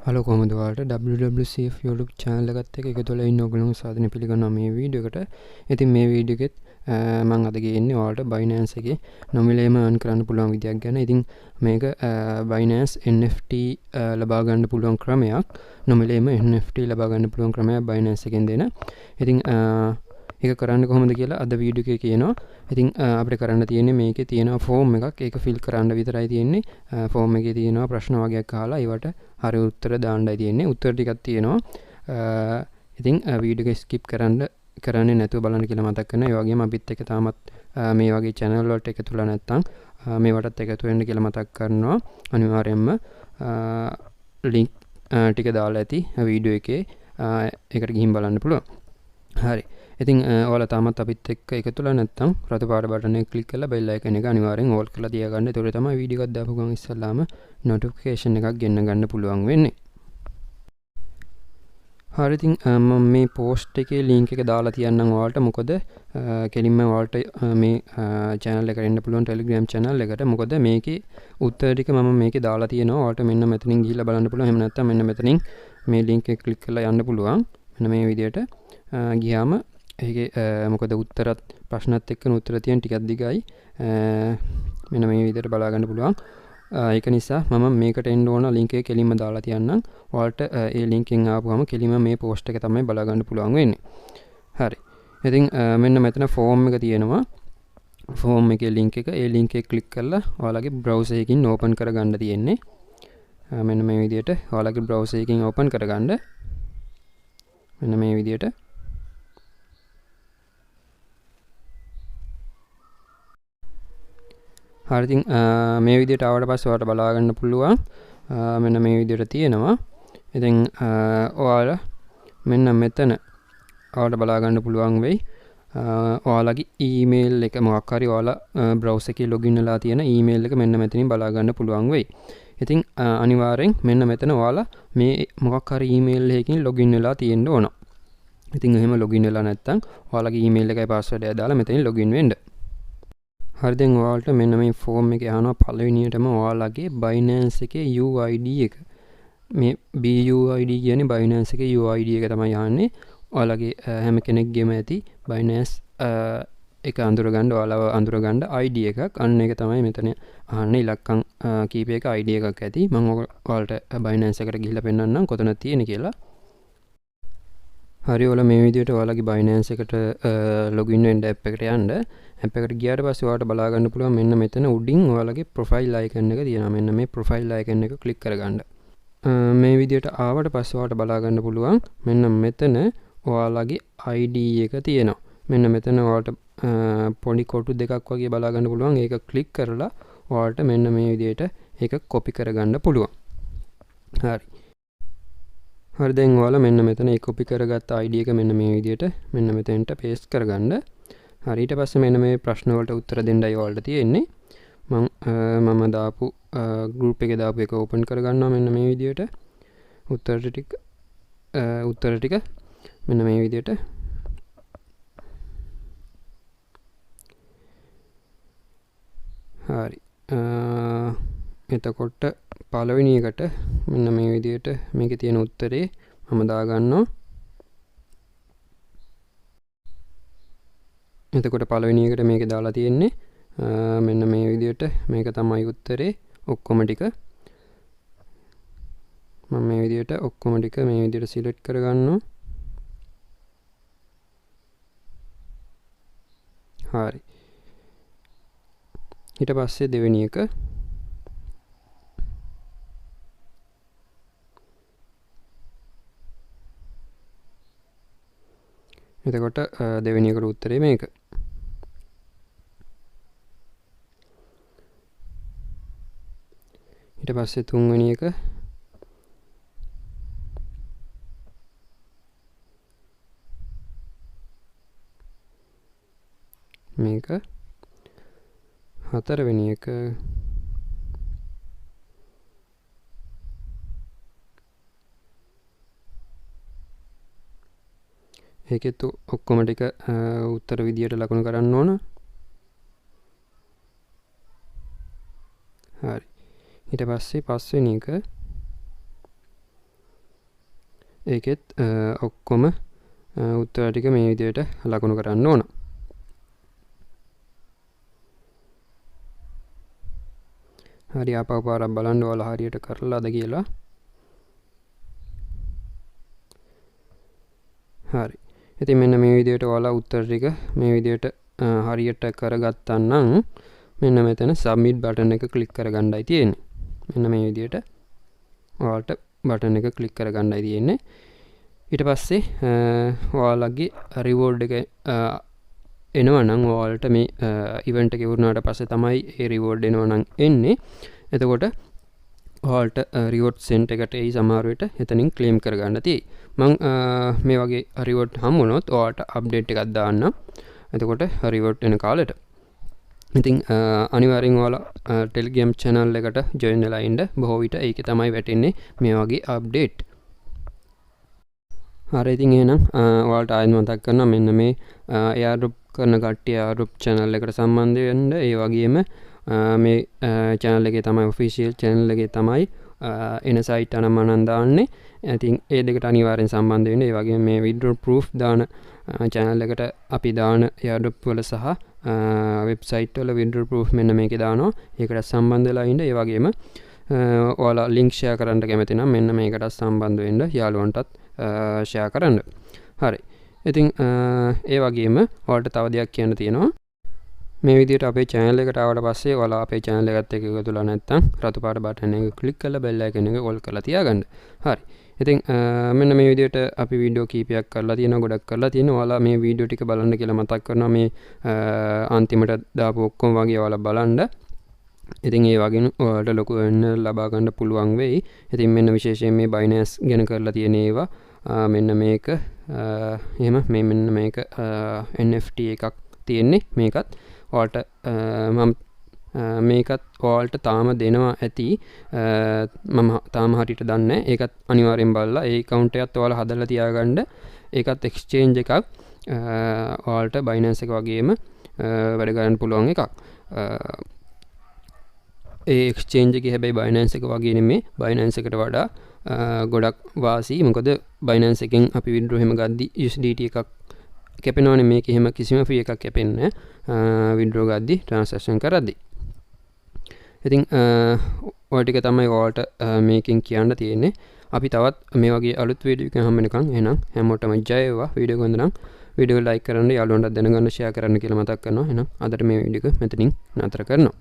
Hello කොහමද ඔයාලට WwCf YouTube channel එකත් එක්ක එකතු වෙලා ඉන්න ඔයගොල්ලෝ සාදන පිළිගන්නවා මේ වීඩියෝ එකට. ඉතින් මේ වීඩියෝ එකෙත් මම අද ගේන්නේ ඔයාලට Binance එකේ නොමිලේම earn කරන්න පුළුවන් විදියක් ගැන. ඉතින් මේක Binance NFT ලබා ගන්න පුළුවන් ක්‍රමයක්. නොමිලේම NFT ලබා ගන්න පුළුවන් ක්‍රමයක් Binance එකෙන් දෙන. ඉතින් ඒක කරන්න කොහොමද කියලා අද වීඩියෝ එකේ කියනවා. ඉතින් අපිට කරන්න තියෙන්නේ මේකේ තියෙන ෆෝම් එකක්. ඒක ෆිල් කරන්න විතරයි තියෙන්නේ. ෆෝම් එකේ තියෙනවා ප්‍රශ්න වගේක් අහලා ඒවට හරි උත්තර දාන්නයි තියෙන්නේ. උත්තර ටිකක් තියෙනවා. ඉතින් වීඩියෝ එක ස්කිප් කරන්නේ නැතුව බලන්න කියලා මතක් කරනවා. ඒ වගේම අපිත් එක්ක තාමත් මේ වගේ channel වලට එකතු වෙලා නැත්නම් මේවටත් එකතු වෙන්න කියලා මතක් කරනවා. අනිවාර්යයෙන්ම link ටික දාලා ඇති වීඩියෝ එකේ. ඒකට ගිහින් බලන්න පුළුවන්. හරි. ඉතින් ඔයාලා තාමත් අපිත් එක්ක එකතුලා නැත්නම් රතු පාට බටන් එක ක්ලික් කරලා bell icon එක අනිවාර්යෙන් all කරලා තියාගන්න. ඒතකොට තමයි වීඩියෝ එකක් දාපු ගමන් ඉස්සෙල්ලාම notification එකක් ගෙන්න ගන්න පුළුවන් වෙන්නේ. හරි. ඉතින් මම මේ post එකේ link එක දාලා තියන්නම් ඔයාලට. මොකද කෙලින්ම ඔයාලට මේ channel එකට එන්න පුළුවන් Telegram channel එකට. මොකද මේකේ උත්තර ටික මම මේකේ දාලා තියෙනවා. ඔයාලට මෙන්න මෙතනින් ගිහිල්ලා බලන්න පුළුවන්. එහෙම නැත්නම් මෙන්න මෙතනින් මේ link එක ක්ලික් කරලා යන්න පුළුවන්. මෙන්න මේ විදිහට ගියාම ඒකේ මොකද උත්තරත් ප්‍රශ්නත් එක්කන උත්තර තියෙන ටිකක් දිගයි. මෙන්න මේ විදිහට බලා ගන්න පුළුවන්. ඒක නිසා මම මේකට එන්න ඕන link එක කෙලින්ම දාලා තියන්නම්. ඔයාලට ඒ link එකෙන් ආපුවම කෙලින්ම මේ post එක තමයි බලා ගන්න පුළුවන් වෙන්නේ. හරි. ඉතින් මෙන්න මෙතන form එක තියෙනවා. form එකේ link එක. ඒ link එක ක්ලික් කරලා ඔයාලගේ browser එකකින් open කරගන්න තියෙන්නේ. මෙන්න මේ විදිහට ඔයාලගේ browser එකකින් open කරගන්න. මෙන්න මේ විදිහට හරි. ඉතින් මේ විදිහට ආවට පස්සේ ඔයාලට බලා ගන්න පුළුවන්. මෙන්න මේ විදිහට තියෙනවා. ඉතින් ඔයාලා මෙන්න මෙතන ඔයාලට බලා ගන්න පුළුවන් වෙයි. ඔයාලගේ email එක මොකක් හරි ඔයාලා browser එකේ login වෙලා තියෙන email එක මෙන්න මෙතනින් බලා ගන්න පුළුවන් වෙයි. ඉතින් අනිවාර්යෙන් මෙන්න මෙතන ඔයාලා මේ මොකක් හරි email එකකින් login වෙලා තියෙන්න ඕන. ඉතින් එහෙම login වෙලා නැත්නම් ඔයාලගේ email එකයි password එක දාලා මෙතනින් login වෙන්න. හරි. දැන් ඔයාලට මෙන්න මේ ෆෝම් එකේ අහනවා පළවෙනියටම ඔයාලගේ Binance එකේ UID එක. මේ BUID කියන්නේ Binance එකේ UID එක තමයි අහන්නේ. ඔයාලගේ හැම කෙනෙක්ගේම ඇති Binance එක අඳුරගන්න ඔයාලව අඳුරගන්න ID එකක්. අන්න ඒක තමයි මෙතන අහන්නේ. ඉලක්කම් කීපයක ID එකක් ඇති. මම ඔයාලට Binance එකට ගිහිල්ලා පෙන්නන්නම් කොතනද තියෙන්නේ කියලා. හරි. ඔයාලා මේ විදිහට ඔයාලගේ Binance එකට login වෙන්න app එකට යන්න. app එකට ගියාට පස්සේ ඔයාලට බලා ගන්න පුළුවන් මෙන්න මෙතන උඩින් ඔයාලගේ profile icon එක තියෙනවා. මෙන්න මේ profile icon එක click කරගන්න. මේ විදිහට ආවට පස්සේ ඔයාලට බලා ගන්න පුළුවන් මෙන්න මෙතන ඔයාලගේ ID එක තියෙනවා. මෙන්න මෙතන ඔයාලට පොඩි කොටු දෙකක් වගේ බලා ගන්න පුළුවන්. ඒක click කරලා ඔයාලට මෙන්න මේ විදිහට ඒක copy කරගන්න පුළුවන්. හරි. හරි. දැන් ඔයාලා මෙන්න මෙතන ඒ copy කරගත්ත ID එක මෙන්න මේ විදිහට මෙන්න මෙතෙන්ට paste කරගන්න. හරි. ඊට පස්සේ මෙන්න මේ ප්‍රශ්න වලට උත්තර දෙන්නයි ඔයාලට තියෙන්නේ. මම දාපු group එකේ දාපු එක open කරගන්නවා මෙන්න මේ විදිහට. උත්තර ටික මෙන්න මේ විදිහට. හරි. එතකොට පළවෙනි එකට මෙන්න මේ විදිහට මේකේ තියෙන උත්තරේ මම දාගන්නවා. එතකොට පළවෙනි එකට මේකේ දාලා තියෙන්නේ මෙන්න මේ විදිහට මේක තමයි උත්තරේ ඔක්කොම ටික. මම මේ විදිහට ඔක්කොම ටික මේ විදිහට සිලෙක්ට් කරගන්නවා. හරි. ඊට පස්සේ දෙවෙනි එක එතකොට දෙවෙනි එකට උත්තරේ මේක. ඊට පස්සේ තුන්වෙනි එක මේක. හතරවෙනි එක ඒකෙත් ඔක්කොම ටික උත්තර විදියට ලකුණු කරන්න ඕන. හරි. ඊට පස්සේ පස්වෙනි එක ඒකෙත් ඔක්කොම උත්තර ටික මේ විදිහට ලකුණු කරන්න ඕන. හරි ආපහු පාරක් බලන්න ඔයාලා හරියට කරලාද කියලා. හරි. ඉතින් මෙන්න මේ විදිහට ඔයාලා උත්තර ටික මේ විදිහට හරියට කරගත්තා නම් මෙන්න මෙතන සබ්මිට් බටන් එක ක්ලික් කරගන්නයි තියෙන්නේ. මෙන්න මේ විදිහට ඔයාලට බටන් එක ක්ලික් කරගන්නයි තියෙන්නේ. ඊට පස්සේ ඔයාලගේ රිවෝඩ් එක එනවා නම් ඔයාලට මේ ඉවෙන්ට් එක ඉවරනාට පස්සේ තමයි ඒ රිවෝඩ් එනවා නම් එන්නේ. එතකොට ඔයාලට රිවෝඩ් සෙන්ට් එකට එයි සමහර විට එතනින් ක්ලේම් කරගන්න තියෙයි. මම මේ වගේ රිවෝඩ් හම්බුනොත් ඔයාලට අප්ඩේට් එකක් දාන්නම්. එතකොට රිවෝඩ් එන කාලෙට. ඉතින් අනිවාර්යෙන් ඔයාලා ටෙලිග්‍රෑම් channel එකට join වෙලා ඉන්න. බොහෝ විට ඒකේ තමයි වැටෙන්නේ මේ වගේ අප්ඩේට්. හරි ඉතින් එහෙනම් ඔයාලට ආයෙත් මතක් කරනවා මෙන්න මේ airdrop කරන කට්ටිය airdrop channel එකට සම්බන්ධ වෙන්න. ඒ වගේම මේ channel එකේ තමයි official channel එකේ තමයි එන site අනම මනන් දාන්නේ. ඉතින් ඒ දෙකට අනිවාර්යෙන් සම්බන්ධ වෙන්න. ඒ වගේම මේ withdrawal proof දාන channel එකට අපි දාන airdrop වල සහ website වල withdrawal proof මෙන්න මේකේ දානවා. ඒකට සම්බන්ධ වෙලා ඉන්න. ඒ වගේම ඔයාලා link share කරන්න කැමති නම් මෙන්න මේකට සම්බන්ධ වෙන්න යාළුවන්ටත් share කරන්න. හරි. ඉතින් ඒ වගේම ඔයාලට තව දෙයක් කියන්න තියෙනවා. මේ විදිහට අපේ channel එකට ආවට පස්සේ ඔයාලා අපේ channel එකත් එක්ක එකතු වෙලා නැත්නම් රතු පාට බටන් එක ක්ලික් කරලා bell icon එක all කරලා තියාගන්න. හරි. ඉතින් මෙන්න මේ විදිහට අපි වීඩියෝ කීපයක් කරලා තියෙනවා, ගොඩක් කරලා තියෙනවා. ඔයාලා මේ වීඩියෝ ටික බලන්න කියලා මතක් කරනවා. මේ අන්තිමට දාපු ඔක්කොම වගේ ඔයාලා බලන්න. ඉතින් ඒ වගේම ඔයාලට ලොකු වෙන්න ලබා ගන්න පුළුවන් වෙයි. ඉතින් මෙන්න විශේෂයෙන් මේ Binance ගැන කරලා තියෙන ඒවා මෙන්න මේක එහෙම මෙන්න මේක NFT එකක් තියෙන්නේ. මේකත් ඔයාලට මම මේකත් ඔයාලට තාම දෙනවා ඇති. මම තාම හරියට දන්නේ නැහැ. ඒකත් අනිවාර්යෙන් බලලා ඒ account එකත් ඔයාලා හදලා තියාගන්න. ඒකත් exchange එකක්. ඔයාලට Binance එක වගේම වැඩ ගන්න පුළුවන් එකක්. ඒ exchange එකේ හැබැයි Binance එක වගේ නෙමෙයි. Binance එකට වඩා ගොඩක් වාසි. මොකද Binance එකෙන් අපි withdraw එහෙම ගද්දි USDT එකක් කැපෙනවනේ. මේක එහෙම කිසිම fee එකක් කැපෙන්නේ නැහැ. withdraw ගද්දි transaction කරද්දි. ඉතින් ඔය ටික තමයි ඔයාලට මේකෙන් කියන්න තියෙන්නේ. අපි තවත් මේ වගේ අලුත් වීඩියෝ එකක් හම්බෙනකන් එහෙනම් හැමෝටම ජය වේවා. වීඩියෝ එක හොඳ නම් වීඩියෝ ලයික් කරන්න, යාළුවන්ට දැනගන්න, ෂෙයා කරන්න කියලා මතක් කරනවා. එහෙනම් අදට මේ වීඩියෝ එක මෙතනින් නතර කරනවා.